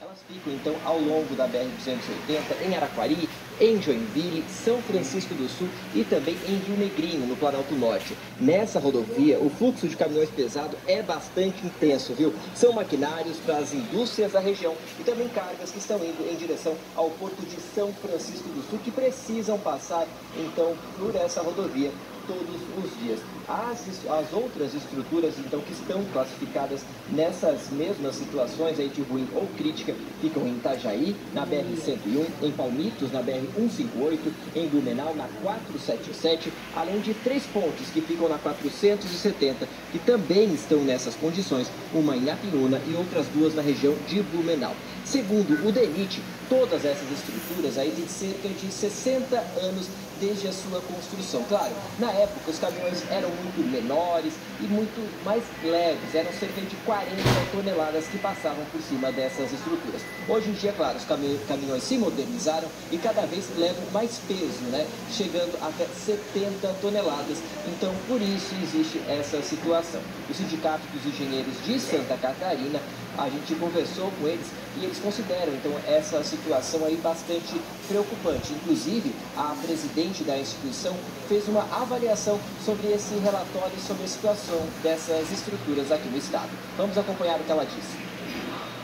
Elas ficam, então, ao longo da BR-280, em Araquari, em Joinville, São Francisco do Sul e também em Rio Negrinho, no Planalto Norte. Nessa rodovia, o fluxo de caminhões pesados é bastante intenso, viu? São maquinários para as indústrias da região e também cargas que estão indo em direção ao Porto de São Francisco do Sul, que precisam passar, então, por essa rodovia todos os dias. As outras estruturas, então, que estão classificadas nessas mesmas situações aí de ruim ou crítica, ficam em Itajaí, na BR-101, em Palmitos, na BR-158, em Blumenau, na 477, além de 3 pontes que ficam na 470, que também estão nessas condições, uma em Apiúna e outras 2 na região de Blumenau. Segundo o DENIT, todas essas estruturas aí têm cerca de 60 anos desde a sua construção. Claro, na época os caminhões eram muito menores e muito mais leves, eram cerca de 40 toneladas que passavam por cima dessas estruturas. Hoje em dia, claro, os caminhões se modernizaram e cada vez levam mais peso, né? Chegando até 70 toneladas. Então, por isso existe essa situação. O Sindicato dos Engenheiros de Santa Catarina, a gente conversou com eles e eles consideram, então, essa situação aí bastante preocupante. Inclusive, a presidente da instituição fez uma avaliação sobre esse relatório, sobre a situação dessas estruturas aqui no estado. Vamos acompanhar o que ela disse.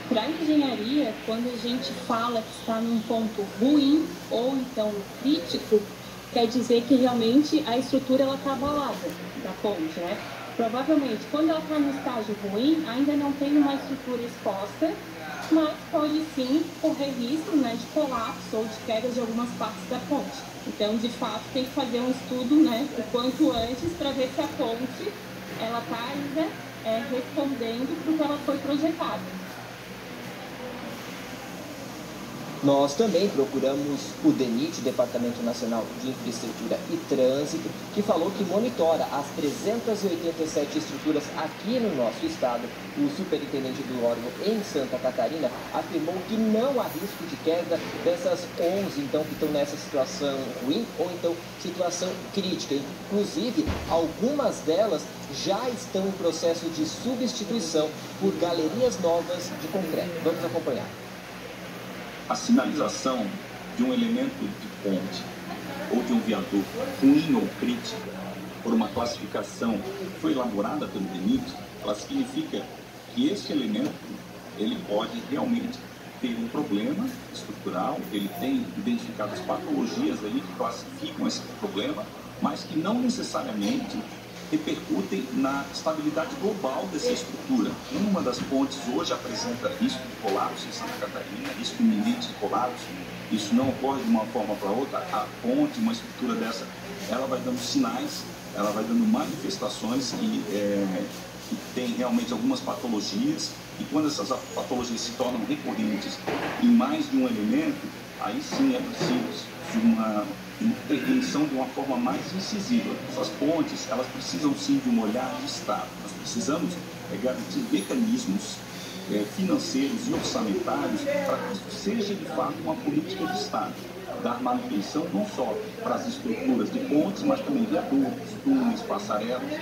Para a engenharia, quando a gente fala que está num ponto ruim ou então crítico, quer dizer que realmente a estrutura está abalada da ponte, né? Provavelmente, quando ela está no estágio ruim, ainda não tem uma estrutura exposta, mas pode sim correr risco, né, de colapso ou de queda de algumas partes da ponte. Então, de fato, tem que fazer um estudo, né, o quanto antes para ver se a ponte ela está ainda respondendo para o que ela foi projetada. Nós também procuramos o DENIT, Departamento Nacional de Infraestrutura e Trânsito, que falou que monitora as 387 estruturas aqui no nosso estado. O superintendente do órgão em Santa Catarina afirmou que não há risco de queda dessas 11, então, que estão nessa situação ruim ou então situação crítica. Inclusive, algumas delas já estão em processo de substituição por galerias novas de concreto. Vamos acompanhar. A sinalização de um elemento de ponte ou de um viaduto ruim ou crítica por uma classificação que foi elaborada pelo DENIT, ela significa que esse elemento ele pode realmente ter um problema estrutural, ele tem identificado as patologias aí que classificam esse problema, mas que não necessariamente repercutem na estabilidade global dessa estrutura. Nenhuma das pontes hoje apresenta risco de colapso em Santa Catarina, risco iminente de colapso. Isso não ocorre de uma forma para outra. A ponte, uma estrutura dessa, ela vai dando sinais, ela vai dando manifestações e tem realmente algumas patologias. E quando essas patologias se tornam recorrentes em mais de um elemento, aí sim é preciso de uma intervenção de uma forma mais incisiva. Essas pontes, elas precisam sim de um olhar de Estado. Nós precisamos garantir mecanismos financeiros e orçamentários para que isso seja de fato uma política de Estado. Dar manutenção não só para as estruturas de pontes, mas também viadutos, túneis, passarelas.